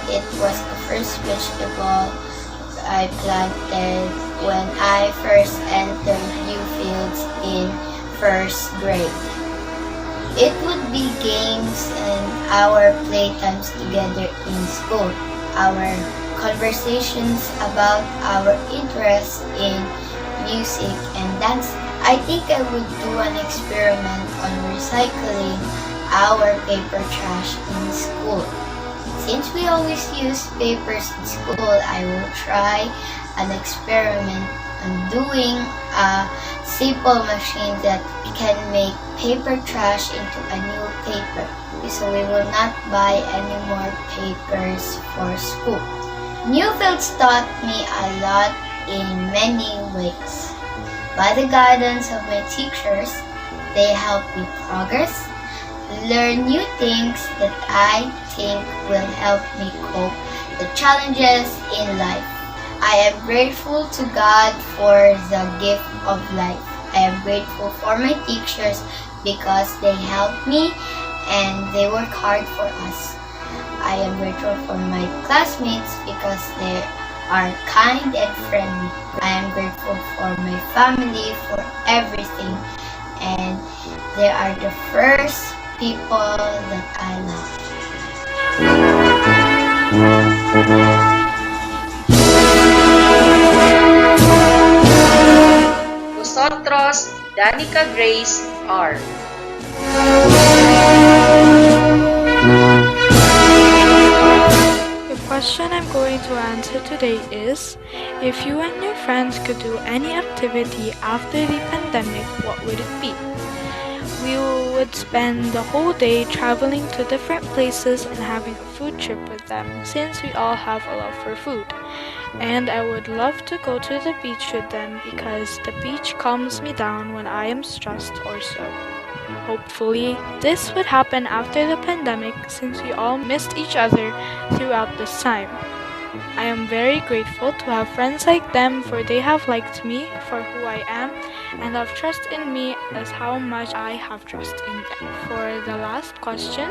it was the first vegetable I planted when I first entered NewFields in first grade. It would be games and our playtimes together in school, our conversations about our interest in music and dance. I think I would do an experiment on recycling our paper trash in school. Since we always use papers in school, I will try an experiment on doing a simple machine that can make paper trash into a new paper. So we will not buy any more papers for school. NewFields taught me a lot in many ways. By the guidance of my teachers, they help me progress, learn new things that I think will help me cope the challenges in life. I am grateful to God for the gift of life. I am grateful for my teachers because they help me and they work hard for us. I am grateful for my classmates because they are kind and friendly. I am grateful for my family for everything, and they are the first people that I love. Vosotros, Danica Grace R. The question I'm going to answer today is, if you and your friends could do any activity after the pandemic, what would it be? We would spend the whole day traveling to different places and having a food trip with them, since we all have a love for food. And I would love to go to the beach with them because the beach calms me down when I am stressed or so. Hopefully, this would happen after the pandemic since we all missed each other throughout this time. I am very grateful to have friends like them, for they have liked me for who I am and have trust in me as how much I have trust in them. For the last question,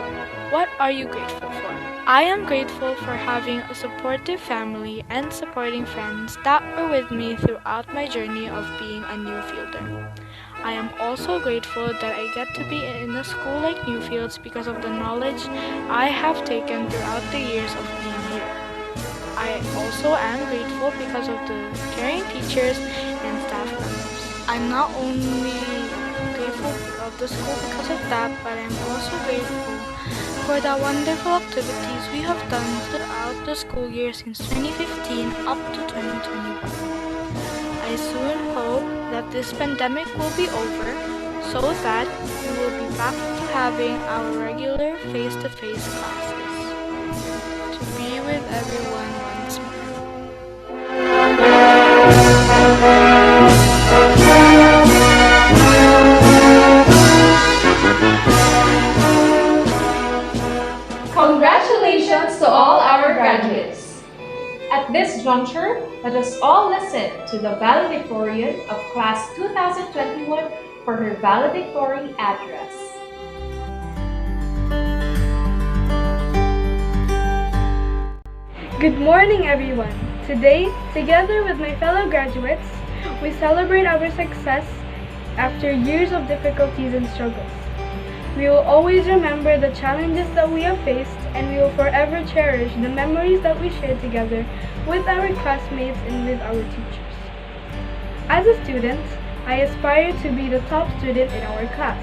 what are you grateful for? I am grateful for having a supportive family and supporting friends that were with me throughout my journey of being a NewFielder. I am also grateful that I get to be in a school like NewFields because of the knowledge I have taken throughout the years of being here. I also am grateful because of the caring teachers and staff members. I'm not only grateful of the school because of that, but I'm also grateful for the wonderful activities we have done throughout the school year since 2015 up to 2021. I soon hope that this pandemic will be over so that we will be back to having our regular face-to-face classes. To be with everyone once more. Congratulations to all our graduates! At this juncture, let us all listen to the valedictorian of Class 2021 for her valedictory address. Good morning, everyone! Today, together with my fellow graduates, we celebrate our success after years of difficulties and struggles. We will always remember the challenges that we have faced, and we will forever cherish the memories that we shared together with our classmates and with our teachers. As a student, I aspire to be the top student in our class.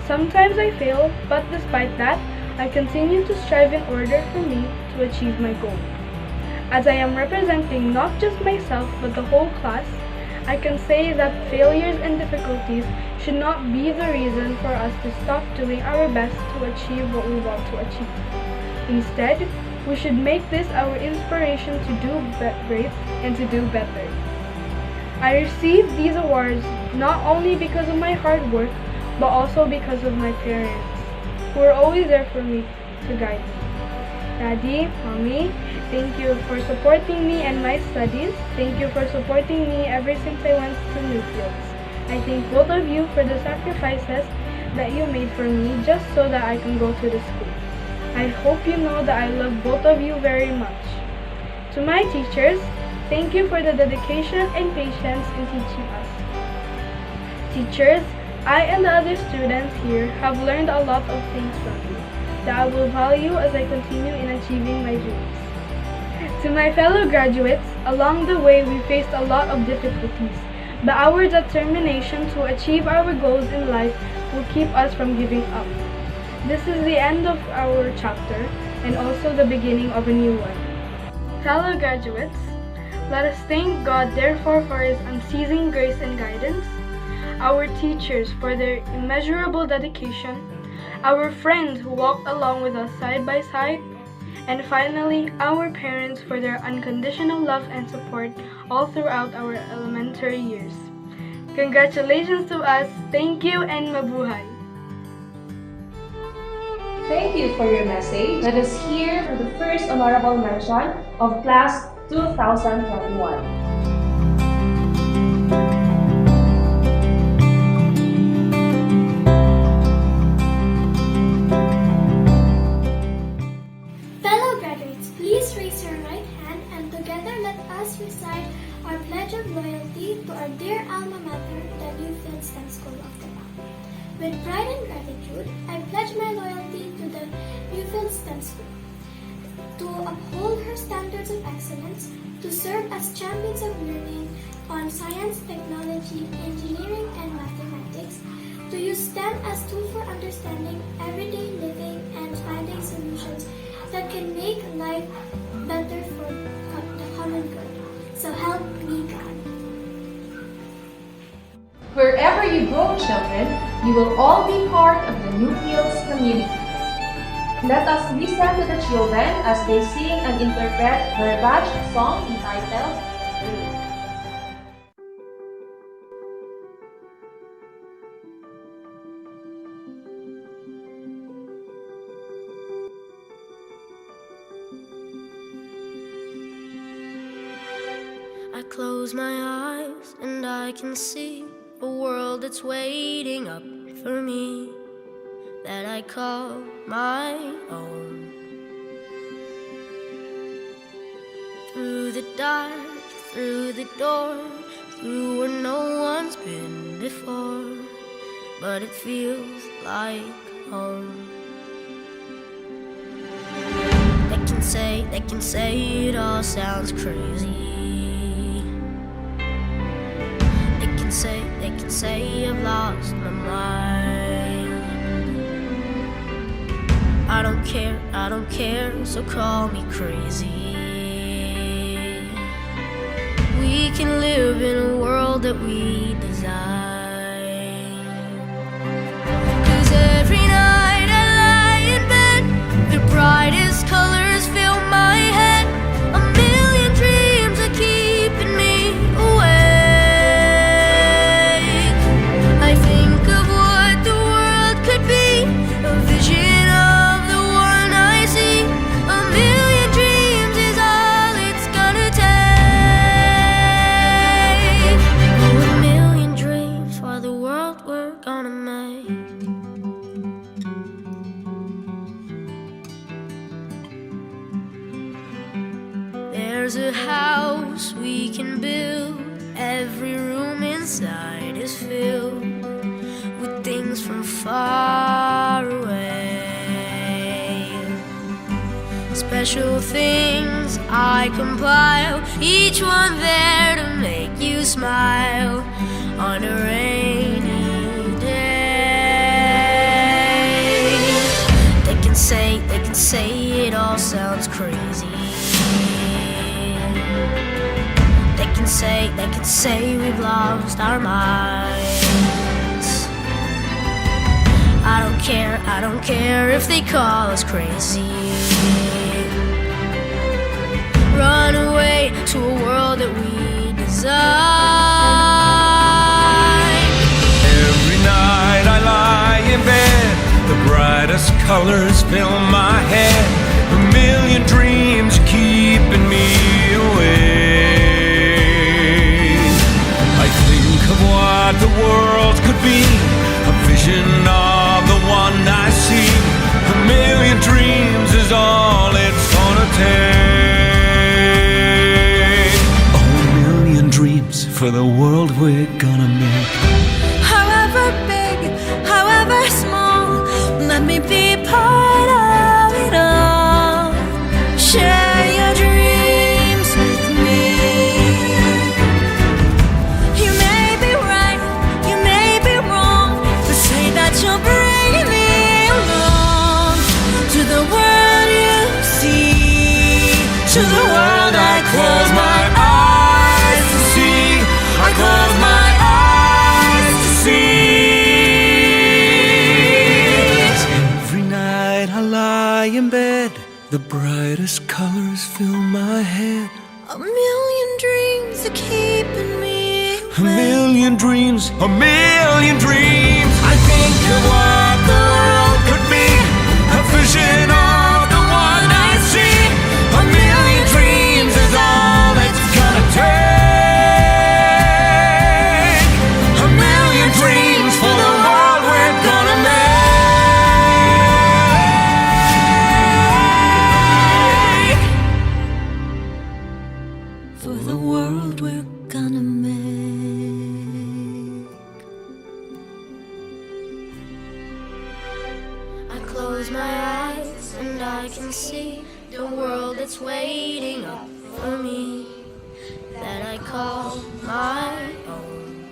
Sometimes I fail, but despite that, I continue to strive in order for me to achieve my goal. As I am representing not just myself but the whole class, I can say that failures and difficulties should not be the reason for us to stop doing our best to achieve what we want to achieve. Instead, we should make this our inspiration to do great and to do better. I received these awards not only because of my hard work, but also because of my parents, who are always there for me to guide me. Daddy, Mommy, thank you for supporting me and my studies. Thank you for supporting me ever since I went to NewFields. I thank both of you for the sacrifices that you made for me just so that I can go to the school. I hope you know that I love both of you very much. To my teachers, thank you for the dedication and patience in teaching us. Teachers, I and the other students here have learned a lot of things from you that I will value as I continue in achieving my dreams. To my fellow graduates, along the way we faced a lot of difficulties, but our determination to achieve our goals in life will keep us from giving up. This is the end of our chapter and also the beginning of a new one. Fellow graduates, let us thank God therefore for His unceasing grace and guidance, our teachers for their immeasurable dedication, our friends who walked along with us side by side, and finally, our parents for their unconditional love and support all throughout our elementary years. Congratulations to us, thank you, and mabuhay! Thank you for your message. Let us hear the first honorable mention of Class 2021. Fellow graduates, please raise your right hand and together let us recite our pledge of loyalty to our dear alma mater, the NewFields STEM School of Davao. With pride and gratitude, I pledge my loyalty to the NewFields STEM School, to uphold her standards of excellence, to serve as champions of learning on science, technology, engineering, and mathematics, to use STEM as tool for understanding everyday living and finding solutions that can make life better for the common good. So help me God. Wherever you go, children, you will all be part of the NewFields community. Let us listen to the children as they sing and interpret their batch song entitled Rain. I close my eyes and I can see a world that's waiting up for me, that I call my own. Through the dark, through the door, through where no one's been before, but it feels like home. They can say it all sounds crazy. They can say I've lost my mind. I don't care, so call me crazy. We can live in a world that we design. 'Cause every night I lie in bed, the brightest colors fill my head. A million dreams are keeping me awake. I think of what the world could be, a vision of the one I see. A million dreams is all it's gonna take. Oh, a million dreams for the world we're gonna make. There's a house we can build. Every room inside is filled with things from far away. Special things I compile, each one there to make you smile on a rainy day. They can say it all sounds crazy. They can say we've lost our minds. I don't care if they call us crazy. Run away to a world that we design. Every night I lie in bed, the brightest colors fill my head. A million dreams keeping me awake. I think of what the world could be, a vision of the one I see. A million dreams is all it's gonna take. Oh, for the world we're gonna make. However big, however small, let me be part of it all. Share your dreams with me. You may be right, you may be wrong, but say that you'll bring me along to the world you see, to the world I close my eyes to see. I close my eyes to see. Every night I lie in bed, the brightest colors fill my head. A million dreams are keeping me A million dreams, a million dreams. I think of what the world could be, a vision of the one I see. A million dreams is all it's gonna take. A million dreams for the world we're gonna make. for the world we're gonna make. I close my eyes and I can see the world that's waiting up for me, that I call my own.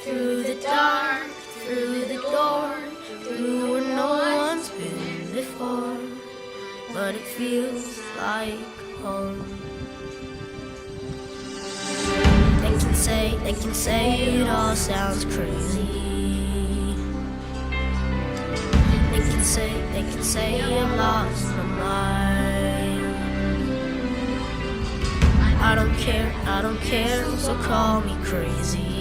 Through the dark, through the door, through where no one's been before, but it feels like home. They can say it all sounds crazy. They can say I've lost my mind. I don't care, so call me crazy.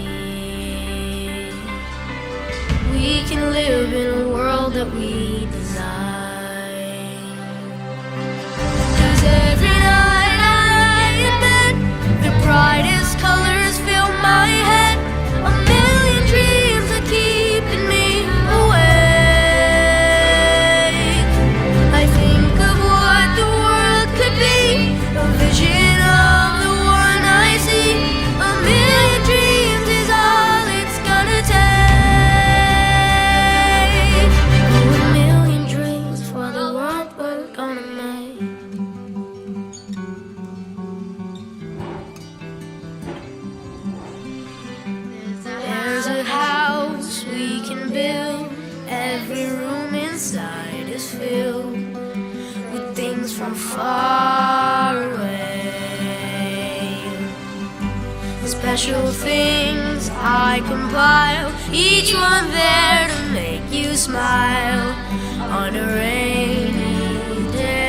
We can live in a world that we design. 'Cause every night I lie in bed, the brightest colors fill my head. A million dreams are keeping me awake. I think of what the world could be, a vision of the one I see. A million dreams is all it's gonna take. Oh, a million dreams for the world we're gonna make. There's a house we can build. Every room inside is filled with things from far away. Special things I compile, each one there to make you smile on a rainy day.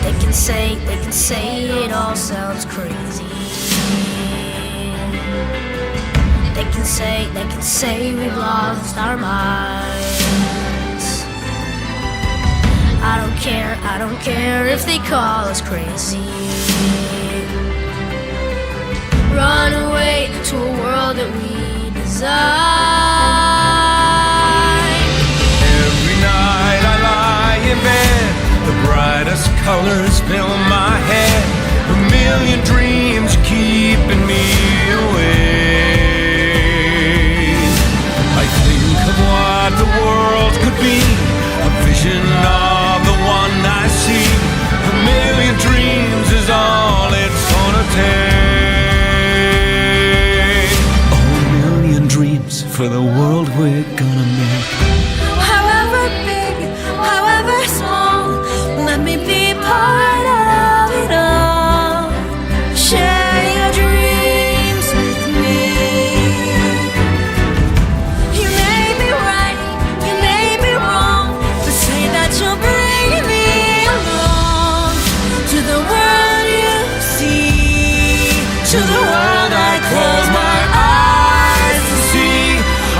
They can say it all sounds crazy. They can say we've lost our minds. I don't care if they call us crazy. Run away to a world that we design. Every night I lie in bed, the brightest colors fill my head. A million dreams keeping me awake. I think of what the world could be, a vision of the one I see. A million dreams is all it's gonna take. Oh, a million dreams for the world we're gonna make. However big, however small, let me be part of it all. Share your dreams with me. You may be right, you may be wrong, but say that you'll bring me along to the world you see, to the world I close my eyes to see.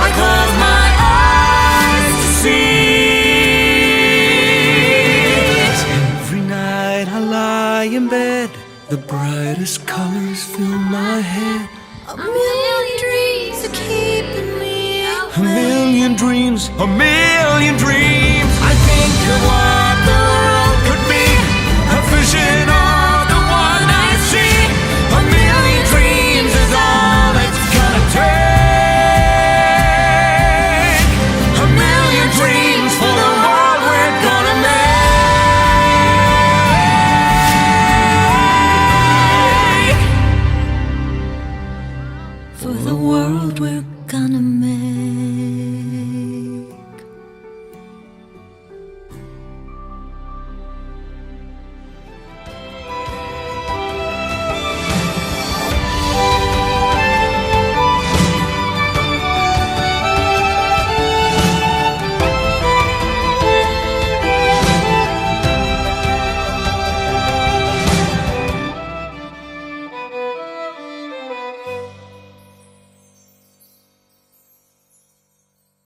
I close my eyes to see. Every night I lie in bed, the brightest colors fill my head. A million dreams are keeping me A million dreams, a million dreams. I think of what the world could be, a vision vision